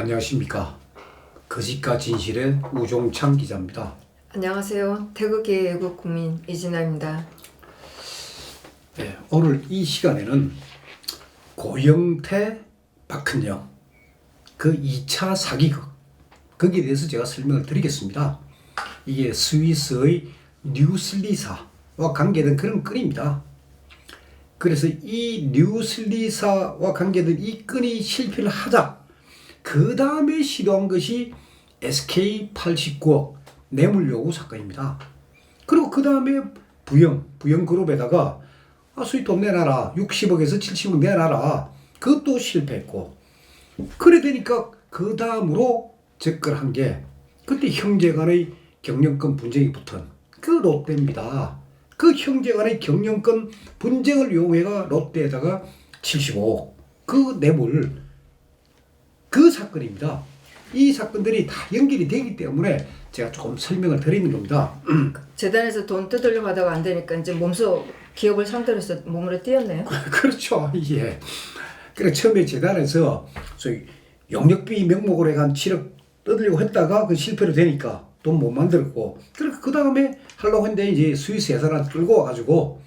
안녕하십니까. 거짓과 진실의 우종창 기자입니다. 안녕하세요. 태극기의 애국 국민 이진아입니다. 네, 오늘 이 시간에는 고영태, 박헌영 그 2차 사기극 거기에 대해서 제가 설명을 드리겠습니다. 이게 스위스의 뉴슬리사와 관계된 그런 건입니다. 그래서 이 뉴슬리사와 관계된 이 건이 실패를 하자 그 다음에 시도한 것이 SK89억 뇌물 요구 사건입니다. 그리고 그 다음에 부영그룹에다가 수익 돈 내놔라. 60억에서 70억 내놔라. 그것도 실패했고. 그래 되니까 그 다음으로 접근한 게 그때 형제간의 경영권 분쟁이 붙은 그 롯데입니다. 그 형제간의 경영권 분쟁을 이용해가 롯데에다가 75억 그 뇌물 그 사건입니다. 이 사건들이 다 연결이 되기 때문에 제가 조금 설명을 드리는 겁니다. 재단에서 돈 뜯으려고 하다가 안 되니까 이제 몸소 기업을 상대로 해서 몸으로 뛰었네요. 그렇죠. 예. 그래 처음에 재단에서 소위 용역비 명목으로 해가 한 7억 뜯으려고 했다가 그 실패로 되니까 돈 못 만들었고, 그리고 그 다음에 하려고 했는데 이제 스위스 회사를 끌고 와가지고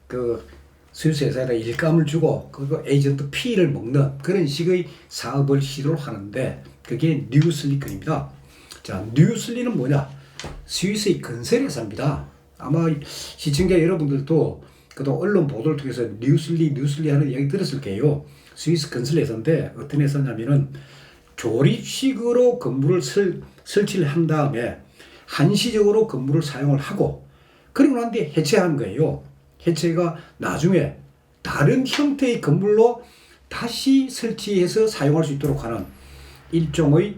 그 스위스 회사에다 일감을 주고 그거 에이전트 피를 먹는 그런 식의 사업을 시도를 하는데 그게 뉴슬리 건입니다. 자, 뉴슬리는 뭐냐? 스위스의 건설회사입니다. 아마 시청자 여러분들도 그동안 언론 보도를 통해서 뉴슬리 하는 이야기 들었을 거예요. 스위스 건설회사인데 어떤 회사냐면은 조립식으로 건물을 설치를 한 다음에 한시적으로 건물을 사용을 하고 그리고 난 뒤에 해체하는 거예요. 해체가 나중에 다른 형태의 건물로 다시 설치해서 사용할 수 있도록 하는 일종의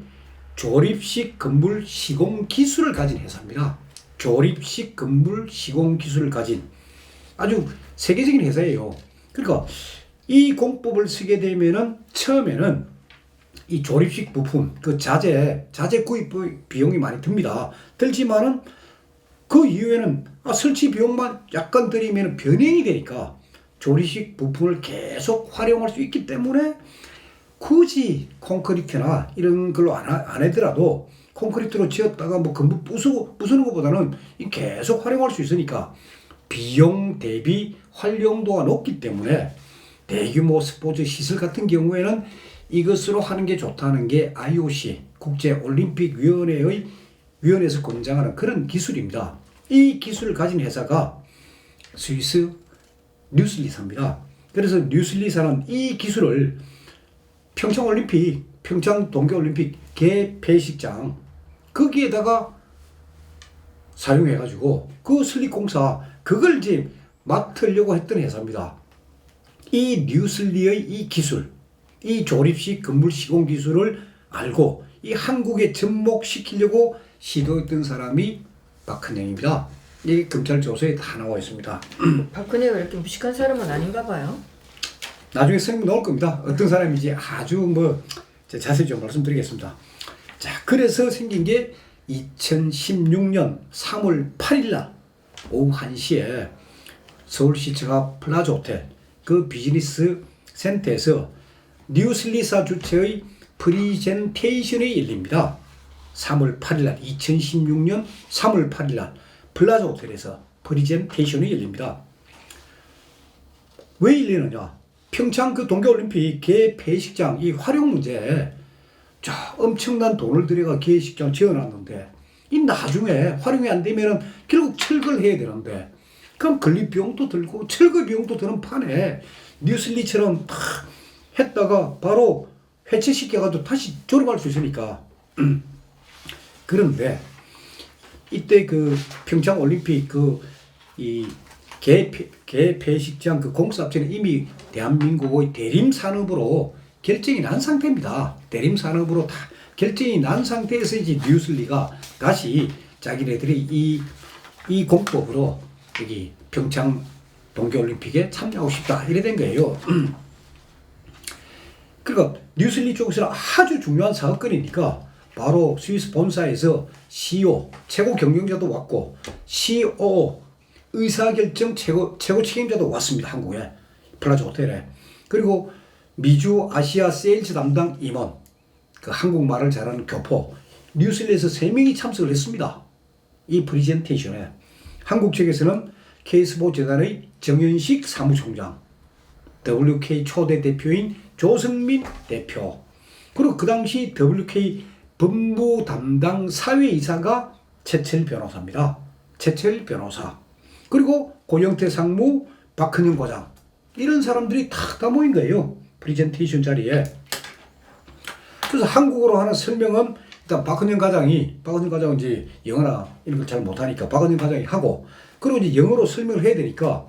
조립식 건물 시공 기술을 가진 회사입니다. 조립식 건물 시공 기술을 가진 아주 세계적인 회사예요. 그러니까 이 공법을 쓰게 되면은 처음에는 이 조립식 부품, 그 자재 구입 비용이 많이 듭니다. 들지만은 그 이후에는 설치 비용만 약간 들이면 변형이 되니까 조립식 부품을 계속 활용할 수 있기 때문에 굳이 콘크리트나 이런 걸로 안 하더라도 콘크리트로 지었다가 뭐 건물 부수는 것보다는 계속 활용할 수 있으니까 비용 대비 활용도가 높기 때문에 대규모 스포츠 시설 같은 경우에는 이것으로 하는 게 좋다는 게 IOC 국제올림픽위원회에서 권장하는 그런 기술입니다. 이 기술을 가진 회사가 스위스 뉴슬리사입니다. 그래서 뉴슬리사는 이 기술을 평창 동계올림픽 개폐식장 거기에다가 사용해가지고 그 설립공사 그걸 이제 맡으려고 했던 회사입니다. 이 뉴슬리의 이 기술, 이 조립식 건물 시공 기술을 알고 이 한국에 접목시키려고 시도했던 사람이 박헌영입니다. 이 검찰 조서에 다 나와 있습니다. 박헌영이 이렇게 무식한 사람은 아닌가 봐요. 나중에 설명 나올 겁니다. 어떤 사람인지 아주 자세히 좀 말씀드리겠습니다. 자, 그래서 생긴 게 2016년 3월 8일 날 오후 1시에 서울시청 앞 플라자 호텔 그 비즈니스 센터에서 뉴슬리사 주최의 프리젠테이션이 열립니다. 3월 8일 날 2016년 3월 8일 날 플라자 호텔에서 프리젠테이션이 열립니다. 왜 열리느냐? 평창 그 동계올림픽 개폐식장 이 활용 문제, 자 엄청난 돈을 들여가 개폐식장 지어놨는데 이 나중에 활용이 안 되면은 결국 철거를 해야 되는데 그럼 건립 비용도 들고 철거 비용도 드는 판에 뉴슬리처럼 탁 했다가 바로 해체시켜가지고 다시 졸업할 수 있으니까. 그런데 이때 그 평창 올림픽 이 개폐식장 그 공사업체는 이미 대한민국의 대림산업으로 결정이 난 상태입니다. 대림산업으로 다 결정이 난 상태에서 이제 뉴슬리가 다시 자기네들이 이 공법으로 여기 평창 동계올림픽에 참여하고 싶다 이래 된 거예요. 그러니까 뉴슬리 쪽에서는 아주 중요한 사업건이니까 바로 스위스 본사에서 CEO 최고 경영자도 왔고 COO 의사결정 최고 책임자도 왔습니다. 한국에 플라자 호텔에. 그리고 미주 아시아 세일즈 담당 임원 그 한국말을 잘하는 교포 뉴질랜드에서 3명이 참석을 했습니다. 이 프레젠테이션에 한국 측에서는 K스포츠재단의 정현식 사무총장, WK 초대 대표인 조성민 대표, 그리고 그 당시 WK 법무 담당 사회이사가 최철 변호사입니다. 최철 변호사. 그리고 고영태 상무, 박헌영 과장. 이런 사람들이 다 모인 거예요. 프레젠테이션 자리에. 그래서 한국어로 하는 설명은 일단 박헌영 과장은 이제 영어나 이런 걸 잘 못하니까 박헌영 과장이 하고, 그리고 이제 영어로 설명을 해야 되니까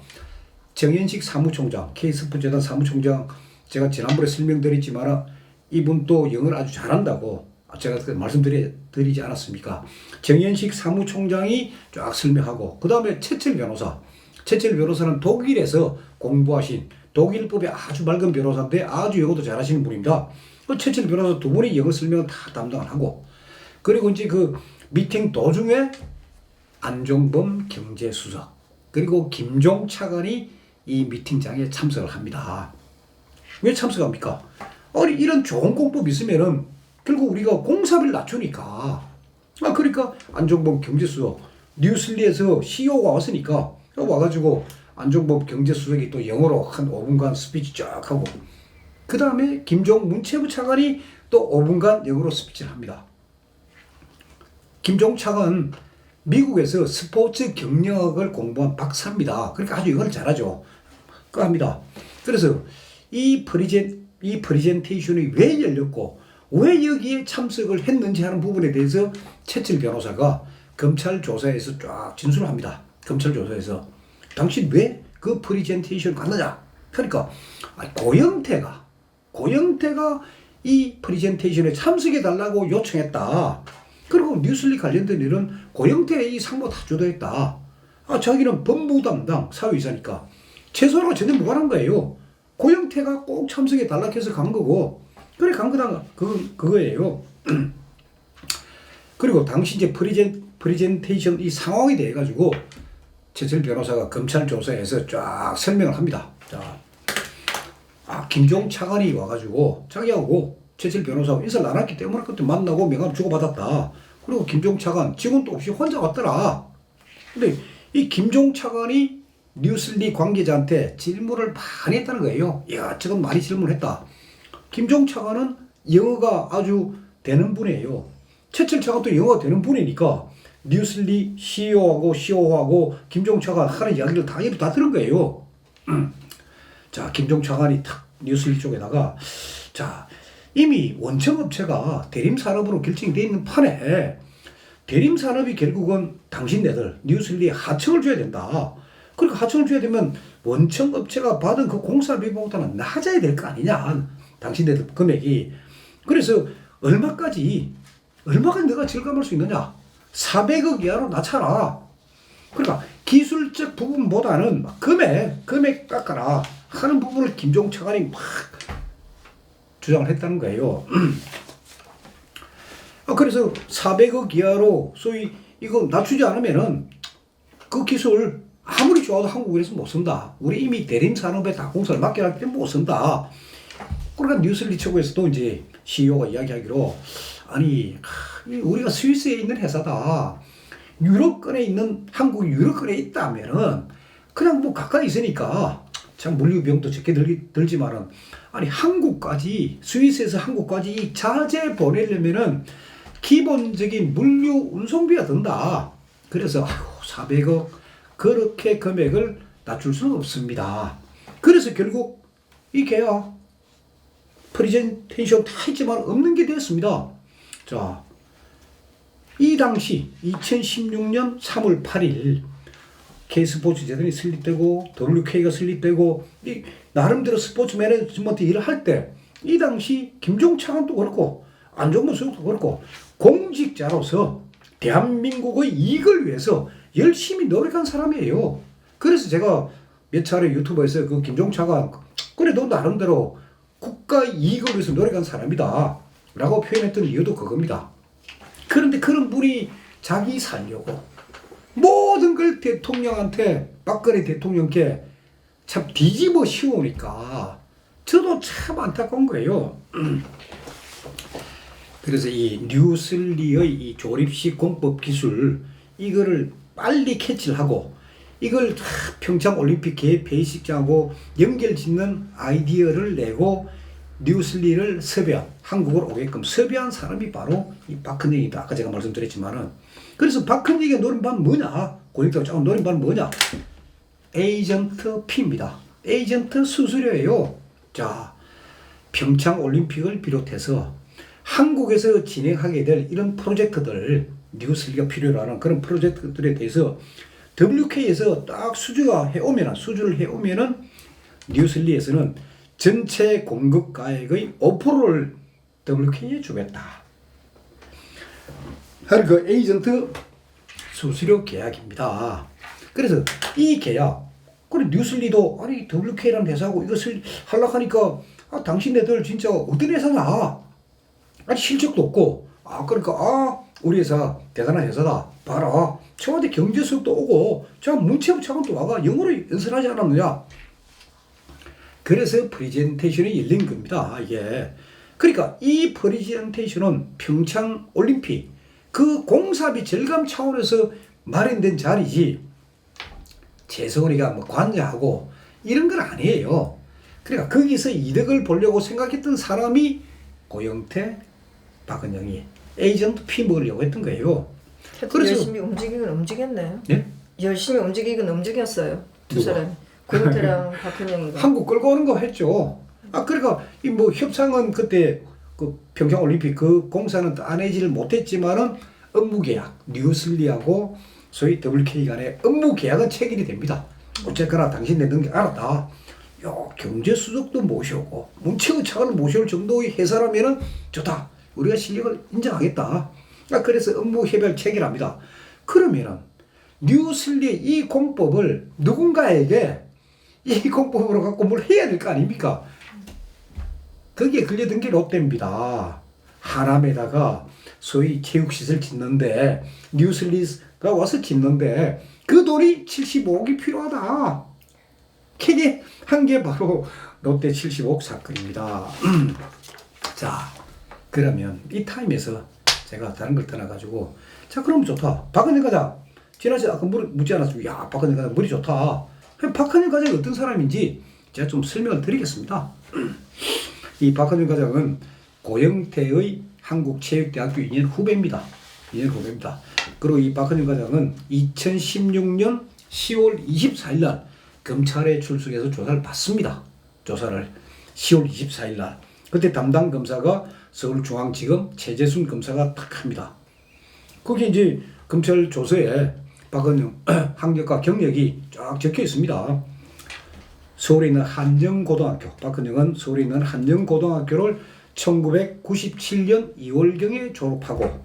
정현식 사무총장, K스포츠재단 사무총장, 제가 지난번에 설명드렸지만 이분 또 영어를 아주 잘한다고 제가 말씀드리지 않았습니까? 정현식 사무총장이 쫙 설명하고, 그 다음에 최철 변호사는 독일에서 공부하신 독일법의 아주 맑은 변호사인데 아주 영어도 잘하시는 분입니다. 그 최철 변호사 두 분이 영어 설명을 다 담당을 하고, 그리고 이제 그 미팅 도중에 안종범 경제수석 그리고 김종 차관이 이 미팅장에 참석을 합니다. 왜 참석합니까? 아니 이런 좋은 공법 있으면은 결국 우리가 공사비를 낮추니까. 그러니까 안종범 경제수석 뉴슬리에서 CEO가 왔으니까 와가지고 안종범 경제수석이 또 영어로 한 5분간 스피치 쫙 하고, 그 다음에 김종 문체부 차관이 또 5분간 영어로 스피치를 합니다. 김종 차관은 미국에서 스포츠 경영학을 공부한 박사입니다. 그러니까 아주 영어를 잘하죠. 합니다. 그래서 이 프레젠테이션이 왜 열렸고 왜 여기에 참석을 했는지 하는 부분에 대해서 최철 변호사가 검찰 조사에서 쫙 진술을 합니다. 검찰 조사에서 당신 왜 그 프레젠테이션 갔느냐? 그러니까 고영태가 이 프레젠테이션에 참석해 달라고 요청했다. 그리고 뉴슬리 관련된 일은 고영태의 이 상무 다 주도했다. 자기는 법무 담당 사회이사니까 최소한과 전혀 무관한 거예요. 고영태가 꼭 참석해 달라고 해서 간 거고, 그래 간 그거예요. 그리고 당시 이제 프레젠테이션 이 상황에 대해 가지고 최철 변호사가 검찰 조사에서 쫙 설명을 합니다. 자, 김종 차관이 와가지고 자기하고 최철 변호사하고 인사를 나눴기 때문에 그때 만나고 명함 주고받았다. 그리고 김종 차관 직원도 없이 혼자 왔더라. 근데 이 김종 차관이 뉴슬리 관계자한테 질문을 많이 했다는 거예요. 이것저것 많이 질문했다. 김종 차관은 영어가 아주 되는 분이에요. 최철 차관도 영어가 되는 분이니까 뉴슬리 CEO하고 김종 차관 하는 이야기를 다 들은 거예요. 자, 김종 차관이 탁 뉴슬리 쪽에다가, 자, 이미 원청업체가 대림산업으로 결정이 되어 있는 판에 대림산업이 결국은 당신네들 뉴슬리에 하청을 줘야 된다. 그러니까 하청을 줘야 되면 원청업체가 받은 그 공사비보다는 낮아야 될 거 아니냐. 당신네들 금액이. 그래서 얼마가 너가 절감할 수 있느냐. 400억 이하로 낮춰라. 그러니까 기술적 부분보다는 금액 깎아라 하는 부분을 김종 차관이 막 주장을 했다는 거예요. 그래서 400억 이하로 소위 이거 낮추지 않으면은 그 기술 아무리 좋아도 한국에서 못 쓴다. 우리 이미 대림산업에 다 공사를 맡겨놨기 때문에 못 쓴다. 그러니까 뉴슬리 측에서도 이제 CEO가 이야기하기로, 아니 우리가 스위스에 있는 회사다. 유럽권에 있는 한국이 유럽권에 있다면은 그냥 뭐 가까이 있으니까 참 물류 비용도 적게 들지만은, 아니 한국까지 스위스에서 한국까지 이 자재 보내려면은 기본적인 물류 운송비가 든다. 그래서 400억 그렇게 금액을 낮출 수는 없습니다. 그래서 결국 이 계약 프레젠테이션 다 했지만 없는 게 되었습니다. 자, 이 당시 2016년 3월 8일 K스포츠재단이 설립되고 WK가 설립되고 이 나름대로 스포츠 매니지먼트 일을 할 때 이 당시 김종 차관도 그렇고 안종범 수석도 그렇고 공직자로서 대한민국의 이익을 위해서 열심히 노력한 사람이에요. 그래서 제가 몇 차례 유튜브에서 그 김종 차관, 그래 너 나름대로 국가 이익을 위해서 노력한 사람이다 라고 표현했던 이유도 그겁니다. 그런데 그런 분이 자기 살려고 모든 걸 대통령한테, 박근혜 대통령께 참 뒤집어 씌우니까 저도 참 안타까운 거예요. 그래서 이 뉴슬리의 이 조립식 공법 기술 이거를 빨리 캐치를 하고 이걸 평창 올림픽 개최 폐식장하고 연결 짓는 아이디어를 내고 뉴슬리를 섭외한 한국으로 오게끔 섭외한 사람이 바로 이 박헌영이다. 아까 제가 말씀드렸지만은 그래서 박헌영의 노름반은 뭐냐? 고객들하고 짜온 노름반은 뭐냐? 에이전트 P입니다. 에이전트 수수료예요. 자, 평창 올림픽을 비롯해서 한국에서 진행하게 될 이런 프로젝트들 뉴슬리가 필요로 하는 그런 프로젝트들에 대해서 WK에서 딱 수주를 해오면은 뉴슬리에서는 전체 공급 가액의 5%를 WK에 주겠다. 하는 그 에이전트 수수료 계약입니다. 그래서 이 계약, 그리고 뉴슬리도 아니 WK라는 회사하고 이것을 하려고 하니까 당신네들 진짜 어떤 회사냐? 아니 실적도 없고 그러니까 우리 회사 대단한 회사다. 봐라. 청와대 경제수석도 오고 저 문체부 차관도 와가 영어로 연설하지 않았느냐? 그래서 프레젠테이션이 열린 겁니다. 이게. 그러니까 이 프레젠테이션은 평창 올림픽 그 공사비 절감 차원에서 마련된 자리지 재성원이가 뭐 관여하고 이런 건 아니에요. 그러니까 거기서 이득을 보려고 생각했던 사람이 고영태, 박헌영이 에이전트 피 먹으려고 했던 거예요. 그래서 열심히 움직이긴 움직였네요. 네? 열심히 움직이긴 움직였어요. 두 누가? 사람이. 고영태랑 박헌영이가. 한국 끌고 오는 거 했죠. 그러니까 이 뭐 협상은 그때 그 평창 올림픽 그 공사는 따내지를 못했지만은 업무 계약 뉴슬리하고 소위 WK 간의 업무 계약은 체결이 됩니다. 어쨌거나 당신네 능력 알았다. 야, 경제수석도 모셔오고 문체부 차관을 모셔올 정도의 회사라면은 좋다. 우리가 실력을 인정하겠다. 그래서 업무 협약을 체결합니다. 그러면은 뉴슬리의 이 공법을 누군가에게 이 공법으로 갖고 뭘 해야 될 거 아닙니까? 거기에 걸려든 게 롯데입니다. 하남에다가 소위 체육시설 짓는데 뉴슬리가 와서 짓는데 그 돈이 75억이 필요하다. 그게 한 게 바로 롯데 75억 사건입니다. 자, 그러면 이 타임에서 제가 다른 걸 떠나가지고 자 그럼 좋다. 박헌영 과장 지난주에 아까 묻지 않았습니까? 야 박헌영 과장 머리 좋다. 박헌영 과장이 어떤 사람인지 제가 좀 설명을 드리겠습니다. 이 박헌영 과장은 고영태의 한국체육대학교 2년 후배입니다. 2년 후배입니다. 그리고 이 박헌영 과장은 2016년 10월 24일 날 검찰에 출석해서 조사를 받습니다. 조사를 10월 24일 날. 그때 담당 검사가 서울중앙지검 최재순 검사가 딱 합니다. 거기 이제 검찰 조서에 박헌영 학력과 경력이 쫙 적혀 있습니다. 서울에 있는 한정고등학교, 박헌영은 서울에 있는 한정고등학교를 1997년 2월경에 졸업하고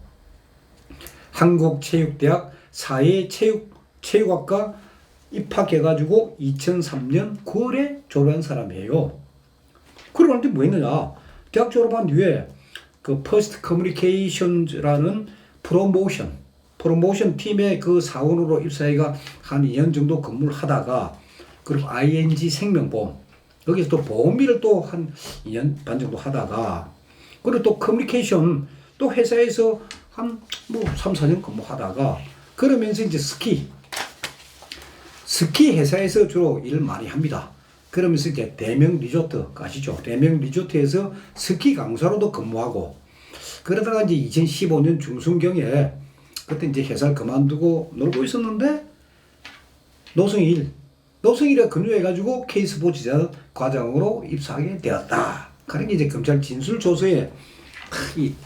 한국체육대학 사회체육학과 입학해가지고 2003년 9월에 졸업한 사람이에요. 그러고 뭐 했느냐? 대학 졸업한 뒤에 그 퍼스트 커뮤니케이션즈라는 프로모션 팀의 그 사원으로 입사해가 한 2년 정도 근무를 하다가 그리고 ING 생명보험 여기서 또 보험일을 또 한 2년 반 정도 하다가 그리고 또 커뮤니케이션 또 회사에서 한 뭐 3, 4년 근무하다가 그러면서 이제 스키 회사에서 주로 일을 많이 합니다. 그러면서 이제 대명 리조트 아시죠? 대명 리조트에서 스키 강사로도 근무하고 그러다가 이제 2015년 중순경에 그때 이제 회사를 그만두고 놀고 있었는데 노승일에 근무해가지고 K스포츠 과장으로 입사하게 되었다. 그런 게 이제 검찰 진술 조서에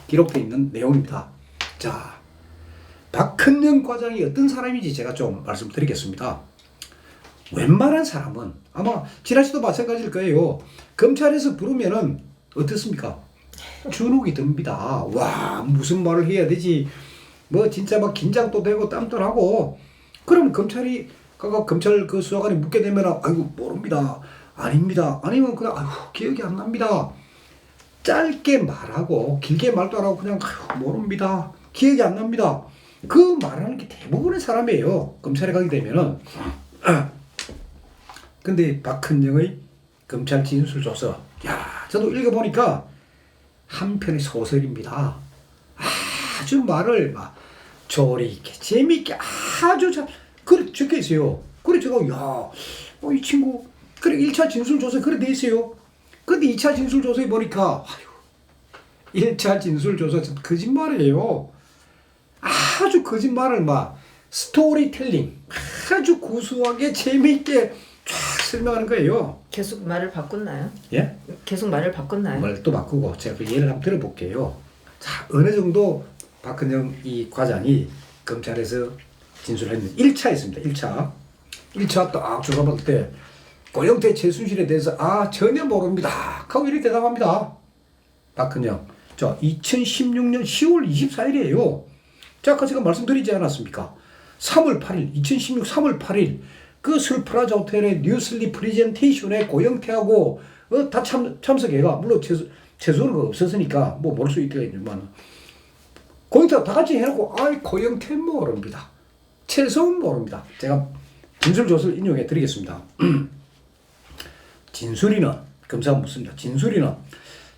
기록되어 있는 내용입니다. 자, 박헌영 과장이 어떤 사람인지 제가 좀 말씀드리겠습니다. 웬만한 사람은 아마 지라시도 마찬가지일 거예요. 검찰에서 부르면은 어떻습니까? 주눅이 듭니다. 와, 무슨 말을 해야 되지? 뭐 진짜 막 긴장도 되고 땀도 나고. 그럼 검찰 그 수사관이 묻게 되면 아이고 모릅니다. 아닙니다. 아니면 그냥 아이고 기억이 안 납니다. 짧게 말하고 길게 말도 안 하고 그냥 아이고 모릅니다. 기억이 안 납니다. 그 말하는 게 대부분의 사람이에요. 검찰에 가게 되면은. 근데 박헌영의 검찰 진술조서, 야, 저도 읽어보니까 한 편의 소설입니다. 아주 말을 막 조리 있게 재미있게 아주 잘 그래 적혀 있어요. 그래 제가 이 친구 그래 1차 진술조사에 그래 돼 있어요. 근데 2차 진술조사에 보니까 1차 진술조사 거짓말이에요. 아주 거짓말을 막 스토리텔링 아주 구수하게 재미있게 쫙 설명하는 거예요. 계속 말을 바꿨나요? 예? 계속 말을 바꿨나요? 말도 바꾸고 제가 그 예를 한번 들어볼게요. 자, 어느 정도 박근영 이 과장이 검찰에서 진술했는데 1차 있습니다. 1차 딱 조사받을 때 고영태 최순실에 대해서 전혀 모릅니다 하고 이렇게 대답합니다. 박근영. 자, 2016년 10월 24일이에요. 자, 아까 제가 말씀드리지 않았습니까? 3월 8일, 2016 3월 8일 그 슬프라자 호텔의 뉴슬리 프리젠테이션에 고영태하고 다 참석해가 물론 최소는 없었으니까 뭐 모를 수 있겠지만 고영태가 다 같이 해놓고 고영태 모릅니다. 최소는 모릅니다. 제가 진술조서를 인용해 드리겠습니다. 진술인은 검사가 묻습니다. 진술인은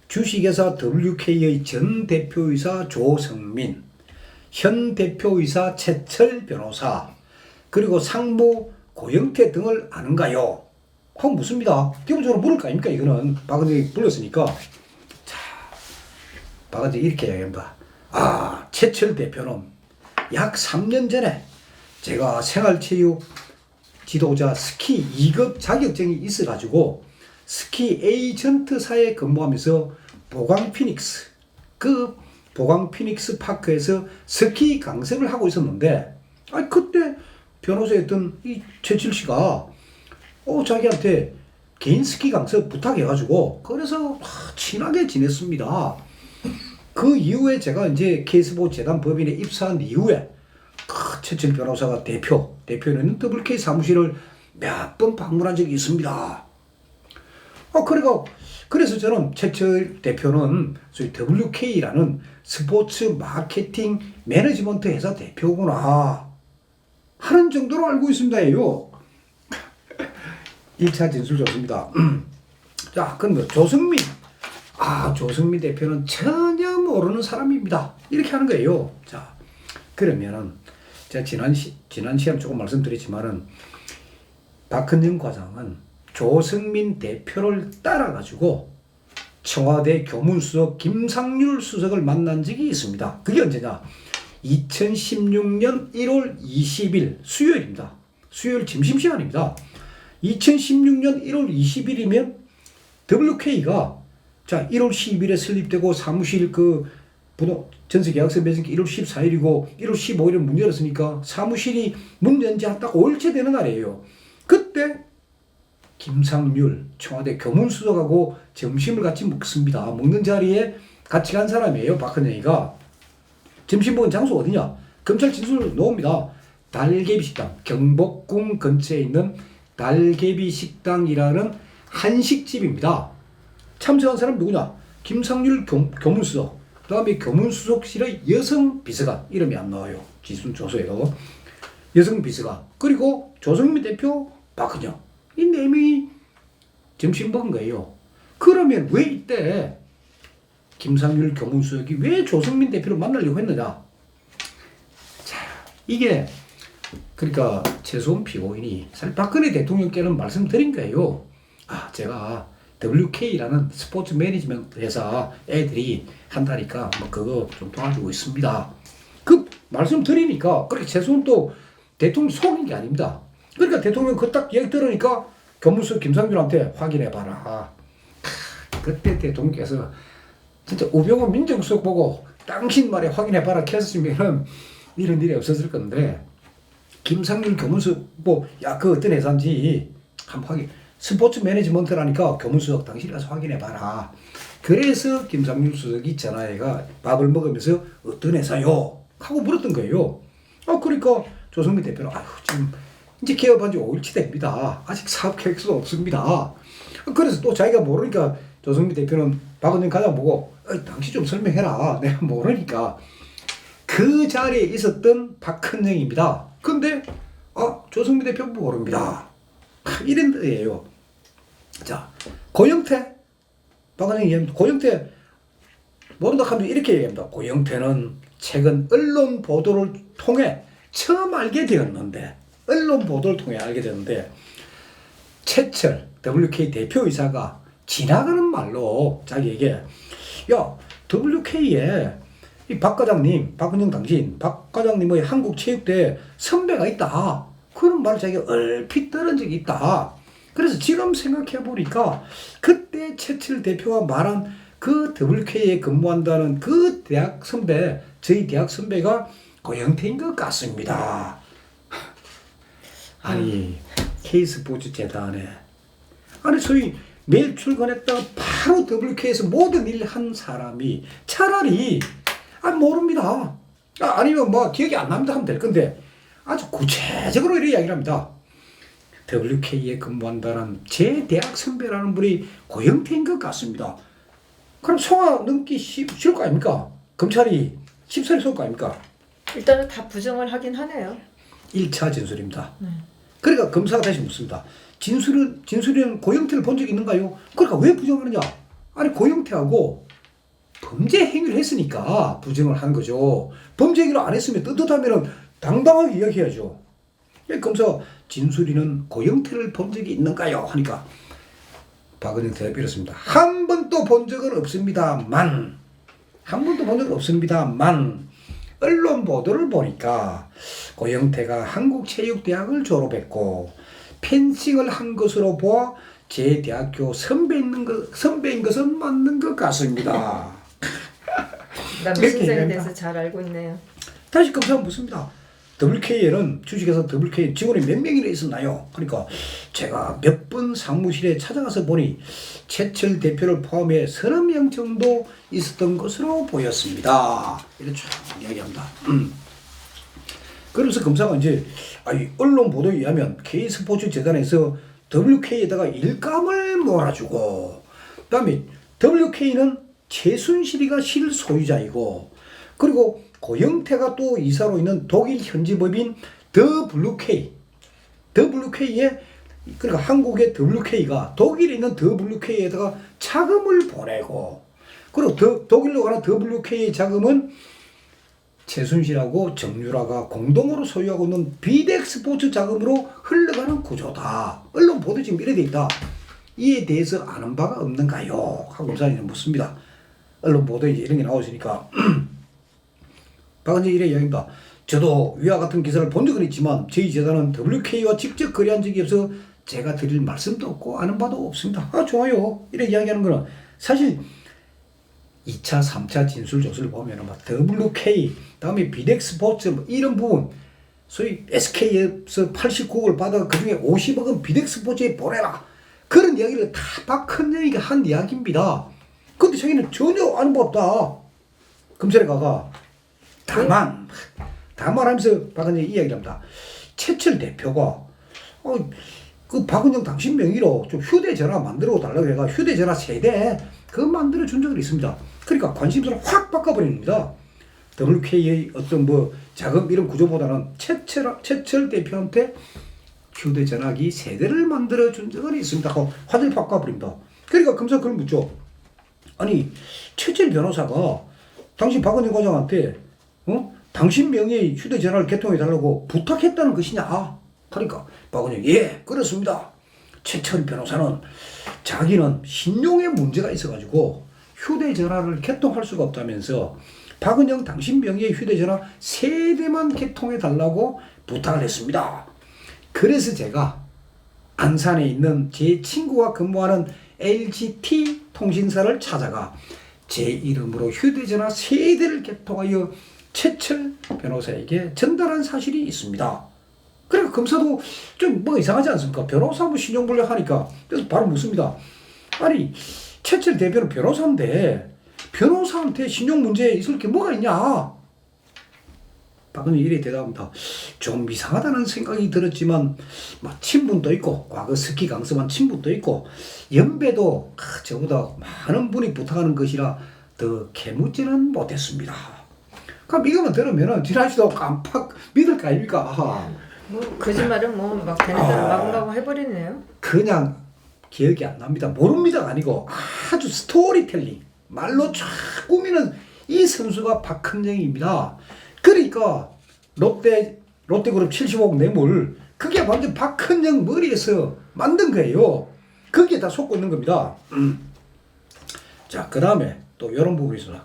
주식회사 WK의 전 대표이사 조성민, 현 대표이사 최철 변호사, 그리고 상무 고영태 등을 아는가요? 하고 묻습니다. 기본적으로 물을 거 아닙니까? 이거는 박은정이 불렀으니까. 자, 박은정이 이렇게 이야기합니다. 최철 대표는 약 3년 전에 제가 생활체육 지도자 스키 2급 자격증이 있어가지고 스키 에이전트사에 근무하면서 보강 피닉스 파크에서 스키 강습을 하고 있었는데 그때 변호사였던 이 최철 씨가 자기한테 개인 스키 강습 부탁해가지고 그래서 친하게 지냈습니다. 그 이후에 제가 이제 K스포츠 재단 법인에 입사한 이후에 최철 변호사가 대표는 WK 사무실을 몇 번 방문한 적이 있습니다. 그래서 저는 최철 대표는 소위 WK라는 스포츠 마케팅 매니지먼트 회사 대표구나 하는 정도로 알고 있습니다요. 1차 진술 좋습니다. 자, 그럼 조성민 대표는 전혀 모르는 사람입니다. 이렇게 하는 거예요. 자, 그러면은 제가 지난 시간 조금 말씀드렸지만은 박헌영 과장은 조성민 대표를 따라가지고 청와대 교문수석 김상률 수석을 만난 적이 있습니다. 그게 언제냐? 2016년 1월 20일 수요일입니다. 수요일 점심시간입니다. 2016년 1월 20일이면 WK가 1월 10일에 설립되고 사무실 전세계약서 맺은 게 1월 14일이고 1월 15일에 문 열었으니까 사무실이 문 연 지 딱 5일째 되는 날이에요. 그때 김상률 청와대 교문수석하고 점심을 같이 먹습니다. 먹는 자리에 같이 간 사람이에요. 박헌영이가. 점심 먹은 장소 어디냐? 검찰 진술을 놓습니다. 달개비 식당, 경복궁 근처에 있는 달개비 식당이라는 한식집입니다. 참석한 사람 누구냐? 김상률 교문수석, 그 다음에 교문수석실의 여성 비서관, 이름이 안 나와요. 진술조서에도. 여성 비서관, 그리고 조성민 대표, 박헌영. 이 4명이 점심 먹은 거예요. 그러면 왜 이때 김상률 교문수석이 왜 조성민 대표를 만나려고 했느냐? 자, 이게 그러니까 최소한 피고인이 사실 박근혜 대통령께는 말씀드린 거예요. 제가 WK라는 스포츠 매니지먼트 회사 애들이 한다니까 그거 좀 도와주고 있습니다. 그 말씀드리니까 그렇게 최소한 또 대통령 속인 게 아닙니다. 그러니까 대통령 그 딱 얘기 들으니까 교문수석 김상률한테 확인해봐라. 그때 대통령께서 진짜 우병우 민정수석 보고 당신 말에 확인해봐라 했으면 이런 일이 없었을 건데 김상률 교문수석 그 어떤 회사인지 한번 확인. 스포츠 매니지먼트라니까 교문수석 당신이 가서 확인해봐라. 그래서 김상률 수석이 전화해가 밥을 먹으면서 어떤 회사요? 하고 물었던 거예요. 그러니까 조성민 대표는 지금 이제 개업한 지 5일치 됩니다. 아직 사업 계획서도 없습니다. 그래서 또 자기가 모르니까 조성민 대표는 박헌영 과장 보고 당신 좀 설명해라. 내가 모르니까. 그 자리에 있었던 박헌영입니다. 근데 조성민 대표 모릅니다. 이런 거예요. 자, 고영태 박헌영이 얘기합니다. 고영태 모른다 하면 이렇게 얘기합니다. 고영태는 최근 언론 보도를 통해 처음 알게 되었는데, 최철 WK 대표이사가 지나가는 말로 자기에게, 야, WK에 이 박 과장님, 박은영 당신, 박 과장님의 한국체육대 선배가 있다, 그런 말을 자기가 얼핏 들은 적이 있다. 그래서 지금 생각해 보니까 그때 최철 대표가 말한 그 WK에 근무한다는 그 대학 선배, 저희 대학 선배가 고영태인 것 같습니다. 아니, K스포츠 재단에, 아니 소위 매일 출근했다가 바로 WK에서 모든 일 한 사람이 차라리 모릅니다, 아니면 뭐 기억이 안 납니다 하면 될 건데, 아주 구체적으로 이렇게 이야기를 합니다. WK에 근무한다는 제 대학 선배라는 분이 고영태인 것 같습니다. 그럼 송화 넘기 쉬울 거 아닙니까? 검찰이 쉽사리 쏠 거 아닙니까? 일단은 다 부정을 하긴 하네요. 1차 진술입니다. 그러니까 검사가 다시 묻습니다. 진술은 고영태를 본 적이 있는가요? 그러니까 왜 부정하느냐? 아니, 고영태하고 범죄 행위를 했으니까 부정을 한 거죠. 범죄 행위를 안 했으면 떳떳하면 당당하게 이야기해야죠. 검사 진술이는 고영태를 본 적이 있는가요? 하니까 박은영 대답이 이렇습니다. 한 번도 본 적은 없습니다만, 언론 보도를 보니까 고영태가 한국체육대학을 졸업했고 펜싱을 한 것으로 보아 제 대학교 선배인 것은 맞는 것 같습니다. 남신생에 대해서 잘 알고 있네요. 다시 검사가 묻습니다. WK에는 주식회사 WK 직원이 몇 명이나 있었나요? 그러니까 제가 몇 번 사무실에 찾아가서 보니 최철 대표를 포함해 30명 정도 있었던 것으로 보였습니다. 이렇게 쭉 이야기합니다. 그러면서 검사가 이제 언론 보도에 의하면 K스포츠 재단에서 WK에다가 일감을 몰아주고, 그다음에 WK는 최순실이가 실소유자이고, 그리고 고영태가 또 이사로 있는 독일 현지법인 WK에, 그러니까 한국의 WK가 독일에 있는 WK에다가 자금을 보내고, 그리고 독일로 가는 WK 자금은 최순실하고 정유라가 공동으로 소유하고 있는 비덱스포츠 자금으로 흘러가는 구조다. 언론 보도 지금 이래 돼 있다. 이에 대해서 아는 바가 없는가요? 하고 검사님이 묻습니다. 언론 보도에 이런 게 나오시니까 박은재 이래 이야기합니다. 저도 위와 같은 기사를 본 적은 있지만 저희 재단은 WK와 직접 거래한 적이 없어 제가 드릴 말씀도 없고 아는 바도 없습니다. 좋아요. 이렇게 이야기하는 거는 사실 2차, 3차 진술 조서를 보면 WK, 다음에 비덱스포츠 이런 부분, 소위 SK에서 89억을 받아 그중에 50억은 비덱스포츠에 보내라, 그런 이야기를 다 박헌영이가 한 이야기입니다. 근데 자기는 전혀 아는 바 없다. 검찰에 가가 다만 하면서 박헌영이 이야기를 합니다. 최철 대표가 그 박은영 당신 명의로 좀 휴대전화 만들어 달라고 해가 휴대전화 세대 그거 만들어 준 적이 있습니다. 그러니까 관심사를 확 바꿔버립니다. WK의 어떤 자금 이런 구조보다는 최철 대표한테 휴대전화기 세대를 만들어 준 적은 있습니다 하고 화제를 바꿔버립니다. 그러니까 검사가 그걸 묻죠. 아니, 최철 변호사가 당신 박은영 과장한테 당신 명의의 휴대전화를 개통해 달라고 부탁했다는 것이냐? 그러니까 박은영, 예, 그렇습니다. 최철 변호사는 자기는 신용에 문제가 있어가지고 휴대전화를 개통할 수가 없다면서 박은영 당신 명의의 휴대전화 세대만 개통해 달라고 부탁을 했습니다. 그래서 제가 안산에 있는 제 친구가 근무하는 LGT 통신사를 찾아가 제 이름으로 휴대전화 세대를 개통하여 최철 변호사에게 전달한 사실이 있습니다. 그러니까 검사도 좀 이상하지 않습니까? 변호사 신용불량 하니까 그래서 바로 묻습니다. 아니, 최철 대표는 변호사인데 변호사한테 신용 문제에 있을 게 뭐가 있냐? 박은희 이래 대답합니다. 좀 이상하다는 생각이 들었지만 친분도 있고 과거 스키 강습한 친분도 있고 연배도 저보다 많은 분이 부탁하는 것이라 더 캐묻지는 못했습니다. 그럼 이것만 들으면 지나치도 깜빡 믿을 거 아닙니까? 거짓말은 막 되는 대로 마구마구 해버리네요. 그냥 기억이 안 납니다. 모릅니다가 아니고 아주 스토리텔링, 말로 쫙 꾸미는 이 선수가 박헌영입니다. 그러니까 롯데그룹 75억 뇌물 그게 완전 박헌영 머리에서 만든 거예요. 거기에 다 속고 있는 겁니다. 자, 그 다음에 또 이런 부분이 있어요.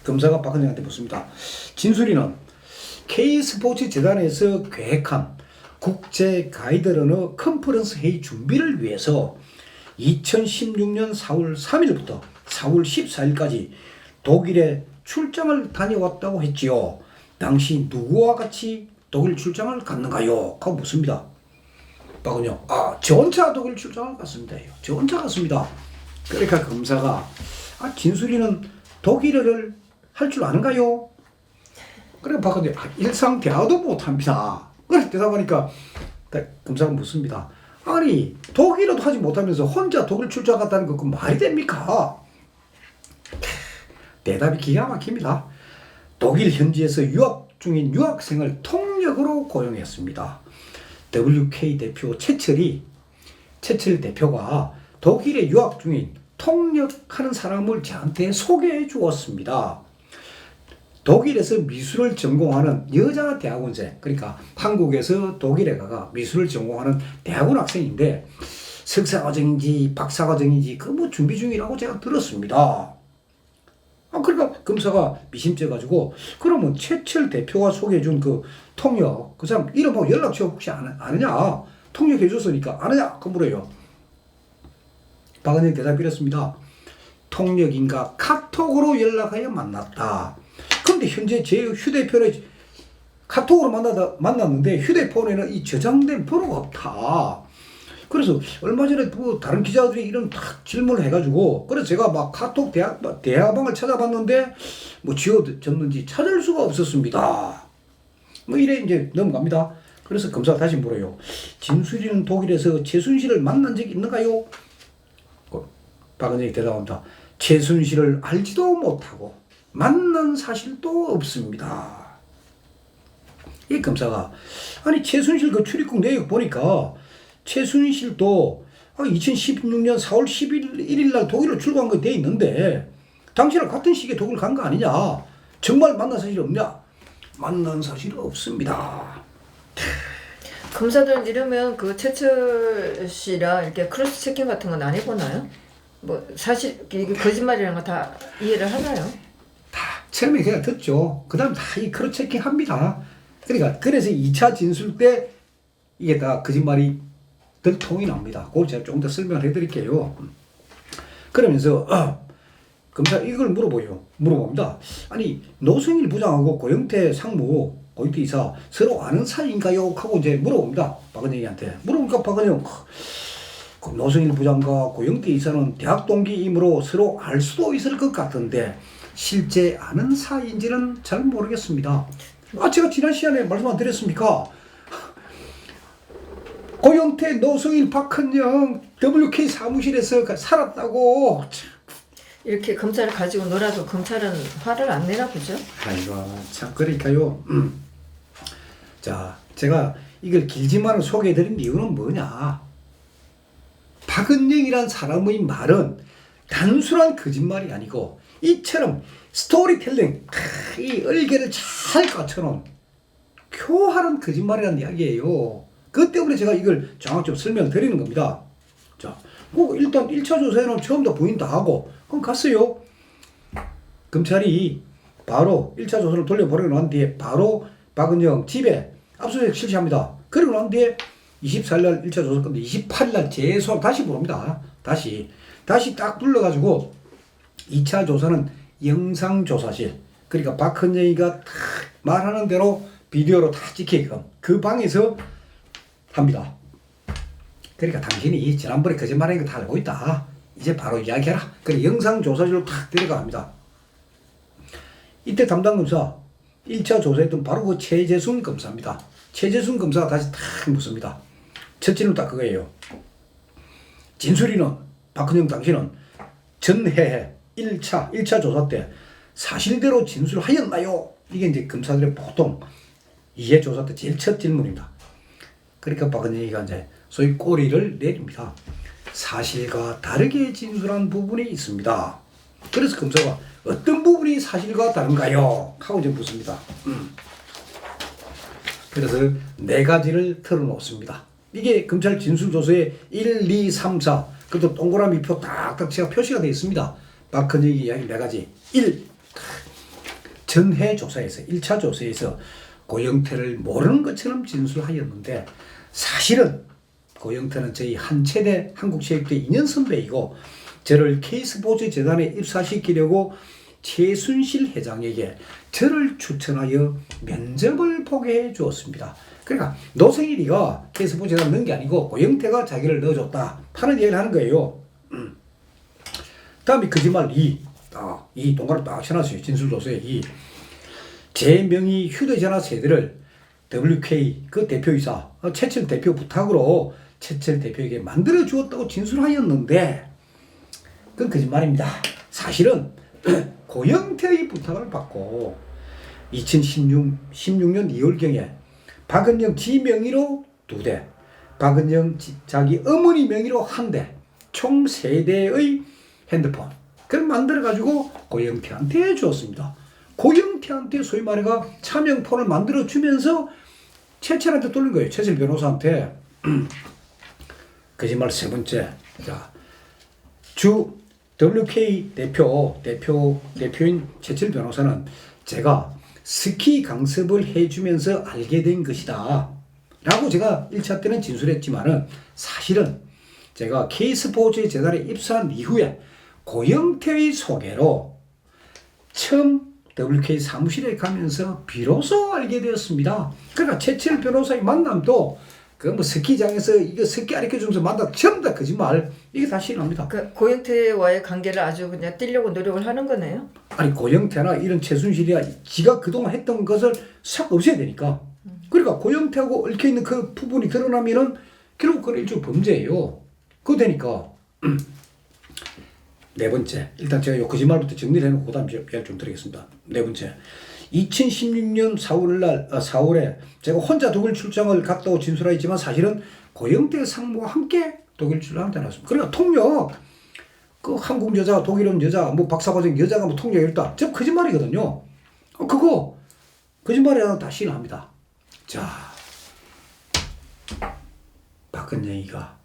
검사가 박헌영한테 묻습니다. 진술이는 K스포츠 재단에서 계획한 국제 가이드러너 컨퍼런스 회의 준비를 위해서 2016년 4월 3일부터 4월 14일까지 독일에 출장을 다녀왔다고 했지요. 당시 누구와 같이 독일 출장을 갔는가요? 하고 묻습니다. 박은영, 저 혼자 독일 출장을 갔습니다. 저 혼자 갔습니다. 그러니까 검사가 진술이는 독일어를 할 줄 아는가요? 그래 박은영, 일상 대화도 못합니다. 그래 대답하니까 검사가 묻습니다. 아니 독일어도 하지 못하면서 혼자 독일 출장 갔다는 거 그 말이 됩니까? 대답이 기가 막힙니다. 독일 현지에서 유학 중인 유학생을 통역으로 고용했습니다. WK 대표 채철 대표가 독일에 유학 중인 통역하는 사람을 저한테 소개해 주었습니다. 독일에서 미술을 전공하는 여자 대학원생, 그러니까 한국에서 독일에 가가 미술을 전공하는 대학원 학생인데 석사과정인지 박사과정인지 그 뭐 준비 중이라고 제가 들었습니다. 그러니까 검사가 미심쩍어가지고 그러면 최철 대표가 소개해준 그 통역 그 사람 이름하고 연락처 혹시 아느냐? 통역해줬으니까 아느냐? 그 물어요. 박은영 대답이 이렇습니다. 통역인가 카톡으로 연락하여 만났다. 근데 현재 제 휴대폰에 카톡으로 만났는데 휴대폰에는 이 저장된 번호가 없다. 그래서 얼마 전에 뭐 다른 기자들이 이런 딱 질문을 해가지고 그래서 제가 막 카톡 대화방을 찾아봤는데 뭐 지워졌는지 찾을 수가 없었습니다. 뭐 이래 이제 넘어갑니다. 그래서 검사가 다시 물어요. 진술이는 독일에서 최순실을 만난 적이 있는가요? 박은영이 대답합니다. 최순실을 알지도 못하고 만난 사실도 없습니다. 이 검사가 아니 최순실 그 출입국 내역 보니까 최순실도 2016년 4월 11일 날 독일로 출국한 거 돼 있는데 당신랑 같은 시기에 독일 간 거 아니냐? 정말 만난 사실 없냐? 만난 사실 없습니다. 검사들 이러면 그 최철 씨랑 이렇게 크로스 체킹 같은 건 안 해보나요? 뭐 사실 이게 거짓말이라는 거 다 이해를 하나요? 다 처음에 그냥 듣죠. 그 다음 다 이 크로스 체킹 합니다. 그러니까 그래서 2차 진술 때 이게 다 거짓말이 더 통이 납니다. 그걸 제가 조금 더 설명을 해드릴게요. 그러면서 검사 이걸 물어봅니다. 아니 노승일 부장하고 고영태 상무, 고영태 이사 서로 아는 사이인가요? 하고 이제 물어봅니다. 박은영이한테. 물어보니까 박은영 노승일 부장과 고영태 이사는 대학 동기이므로 서로 알 수도 있을 것 같은데 실제 아는 사이인지는 잘 모르겠습니다. 제가 지난 시간에 말씀 안 드렸습니까? 고영태, 노승일, 박헌영 WK 사무실에서 살았다고. 이렇게 검찰을 가지고 놀아도 검찰은 화를 안 내나 보죠? 아이고 참 그러니까요. 자 제가 이걸 길지만은 소개해드린 이유는 뭐냐? 박헌영이란 사람의 말은 단순한 거짓말이 아니고 이처럼 스토리텔링, 이 얼개를 잘 갖춰놓은 교활한 거짓말이라는 이야기예요. 그 때문에 제가 이걸 정확히 설명을 드리는 겁니다. 자, 일단 1차 조사에는 처음부터 부인 다 하고, 그럼 갔어요. 검찰이 바로 1차 조사를 돌려보내고 난 뒤에 바로 박은영 집에 압수수색 실시합니다. 그리고 난 뒤에 24일날 1차 조사 끝데 28일날 재수하고 다시 부릅니다. 다시 딱 불러가지고 2차 조사는 영상조사실, 그러니까 박헌영이가 딱 말하는 대로 비디오로 다 찍히게끔 그 방에서 합니다. 그러니까 당신이 지난번에 거짓말한 거 다 알고 있다. 이제 바로 이야기해라. 그래 영상조사실로 탁 데려갑니다. 이때 담당검사 1차 조사했던 바로 그 최재순 검사입니다. 최재순 검사가 다시 탁 묻습니다. 첫 질문 딱 그거예요. 진술이는 박헌영 당신은 전해에 1차 조사 때 사실대로 진술하였나요? 이게 이제 검사들의 보통 이해 조사 때 제일 첫 질문입니다. 그러니까 박헌영이가 이제 소위 꼬리를 내립니다. 사실과 다르게 진술한 부분이 있습니다. 그래서 검사가 어떤 부분이 사실과 다른가요? 하고 이제 묻습니다. 그래서 네 가지를 털어놓습니다. 이게 검찰 진술조서에 1, 2, 3, 4 그것도 동그라미 표 딱딱 제가 표시가 되어 있습니다. 박헌영이 이야기 네 가지. 1. 전해 조사에서 1차 조사에서 고영태를 모르는 것처럼 진술하였는데 사실은 고영태는 저희 한체대 한국체육대 2년 선배이고 저를 케이스보조재단에 입사시키려고 최순실 회장에게 저를 추천하여 면접을 보게 해 주었습니다. 그러니까 노승일이가 케이스보조재단 넣은 게 아니고 고영태가 자기를 넣어줬다 하는 얘기를 하는 거예요. 다음에 거짓말 2. 이 동그라미 딱 쳐놨어요. 진술조서에 2. 제 명의 휴대전화 세대를 WK 그 대표이사 최철 대표 부탁으로 최철 대표에게 만들어 주었다고 진술하였는데 그건 거짓말입니다. 사실은 고영태의 부탁을 받고 2016년 2월경에 박은영 지 명의로 2대, 박은영 자기 어머니 명의로 1대, 총 3대의 핸드폰 그걸 만들어가지고 고영태한테 주었습니다. 고영태한테 소위 말해가 차명폰을 만들어 주면서 최철한테 돌린 거예요. 최철 변호사한테. 거짓말 세 번째. 자, 주 WK 대표인 최철 변호사는 제가 스키 강습을 해주면서 알게 된 것이다. 라고 제가 1차 때는 진술했지만은 사실은 제가 K스포츠 재단에 입사한 이후에 고영태의 소개로 처음 WK 사무실에 가면서 비로소 알게 되었습니다. 그러니까 최철 변호사의 만남도 그 뭐 스키장에서 이거 스키 가르쳐 주면서 만나 전부 다 거짓말. 이게 다 실합니다. 그 고영태와의 관계를 아주 그냥 띄려고 노력을 하는 거네요. 아니 고영태나 이런 최순실이야 지가 그동안 했던 것을 싹 없애야 되니까. 그러니까 고영태하고 얽혀 있는 그 부분이 드러나면은 결국 그건 일종 범죄예요. 그거 되니까. 네 번째. 일단 제가 요 거짓말부터 정리를 해놓고 그다음 이야기 좀 드리겠습니다. 네 번째. 2016년 4월에 제가 혼자 독일 출장을 갔다고 진술하였지만 사실은 고영태 상무와 함께 독일 출장을 다녔습니다. 그러니까 통역 그 한국 여자, 독일은 여자, 뭐 박사과정 여자가 뭐 통역 이랬다. 저 거짓말이거든요. 그거 거짓말이라고 다 신뢰합니다. 자, 박은영이가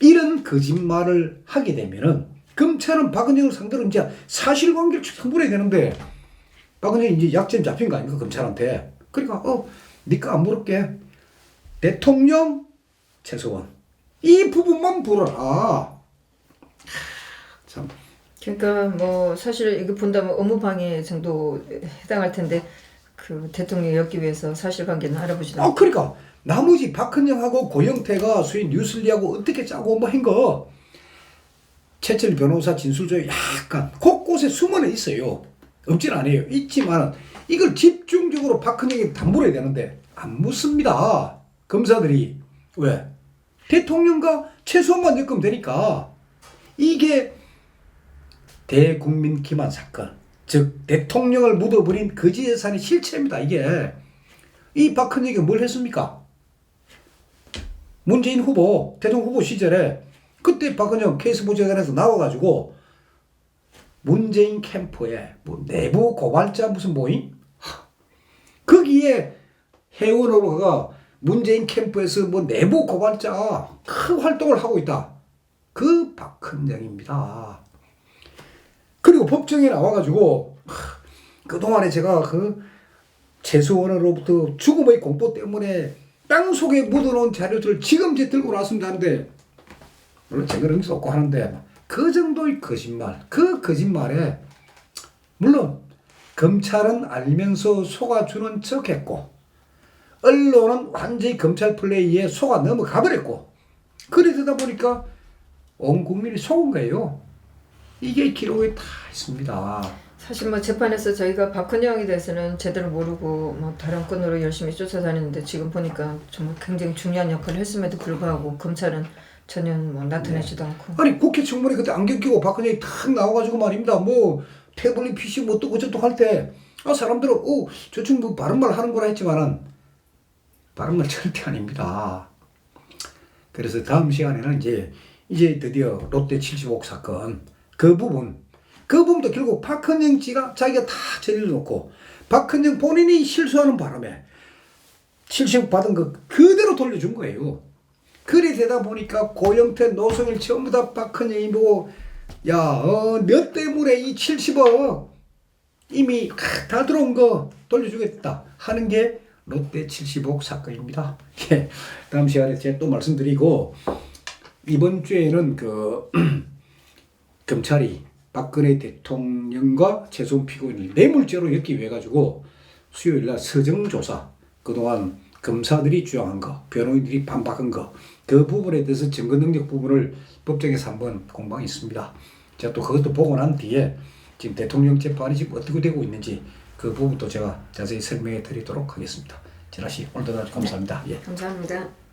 이런 거짓말을 하게 되면은 검찰은 박은영을 상대로 이제 사실관계를 충분해야 되는데 박은영이 이제 약점 잡힌 거 아닙니까 검찰한테. 그러니까 니가 안 물을게. 대통령 최서원 이 부분만 물어라. 참. 그러니까 뭐 사실 이거 본다면 업무방해 정도 해당할 텐데 그 대통령이 엮기 위해서 사실관계는 알아보지도 않고. 그러니까 나머지 박헌영하고 고영태가 소위 뉴슬리하고 어떻게 짜고 뭐 한 거 최철 변호사 진술조에 약간 곳곳에 숨어는 있어요. 없진 않아요. 있지만 이걸 집중적으로 박헌영이 다 물어야 되는데 안 묻습니다. 검사들이. 왜? 대통령과 최소한만 엮으면 되니까. 이게 대국민 기만 사건, 즉 대통령을 묻어버린 거지 예산의 실체입니다. 이게. 이 박헌영이 뭘 했습니까? 문재인 후보, 대통령 후보 시절에 그때 박헌영 케이스보조재단에서 나와가지고 문재인 캠프에 뭐 내부 고발자 무슨 모임? 거기에 회원으로 가 문재인 캠프에서 뭐 내부 고발자 큰 활동을 하고 있다. 그 박헌영입니다. 그리고 법정에 나와가지고 그동안에 제가 그 최수원으로부터 죽음의 공포 때문에 땅속에 묻어놓은 자료들을 지금 제 들고 나왔습니다 하는데 물론 증거는 없고 하는데 그 정도의 거짓말, 그 거짓말에 물론 검찰은 알면서 속아주는 척했고 언론은 완전히 검찰 플레이에 속아 넘어가 버렸고 그러다 보니까 온 국민이 속은 거예요. 이게 기록에 다 있습니다. 사실 뭐 재판에서 저희가 박헌영에 대해서는 제대로 모르고 뭐 다른 건으로 열심히 쫓아다녔는데 지금 보니까 정말 굉장히 중요한 역할을 했음에도 불구하고 검찰은 전혀 뭐 나타내지도 않고. 아니 국회 청문회 그때 안경 끼고 박헌영이 탁 나와가지고 말입니다. 뭐 태블릿 PC 뭐 어쩌고 저쩌고 할 때 사람들은 저쪽 뭐 바른 말 하는 거라 했지만은 바른 말 절대 아닙니다. 그래서 다음 시간에는 이제 드디어 롯데 75억 사건 그 부분 그 부분도 결국 박헌영 씨가 자기가 다 저질러 놓고 박헌영 본인이 실수하는 바람에 70억 받은 거 그대로 돌려준 거예요. 그래 되다 보니까 고영태, 노성일 전부 다 박헌영이 보고 너 때문에 이 70억 이미 다 들어온 거 돌려주겠다 하는 게 롯데 75억 사건입니다. 예, 다음 시간에 제가 또 말씀드리고 이번 주에는 그 검찰이 박근혜 대통령과 최소한 피고인을 뇌물죄로 엮기 위해 가지고 수요일날 서정조사 그동안 검사들이 주장한 거, 변호인들이 반박한 거, 그 부분에 대해서 증거 능력 부분을 법정에서 한번 공방이 있습니다. 제가 또 그것도 보고 난 뒤에 지금 대통령 재판이 지금 어떻게 되고 있는지 그 부분도 제가 자세히 설명해 드리도록 하겠습니다. 진아 씨 오늘도 아주 감사합니다. 예. 감사합니다.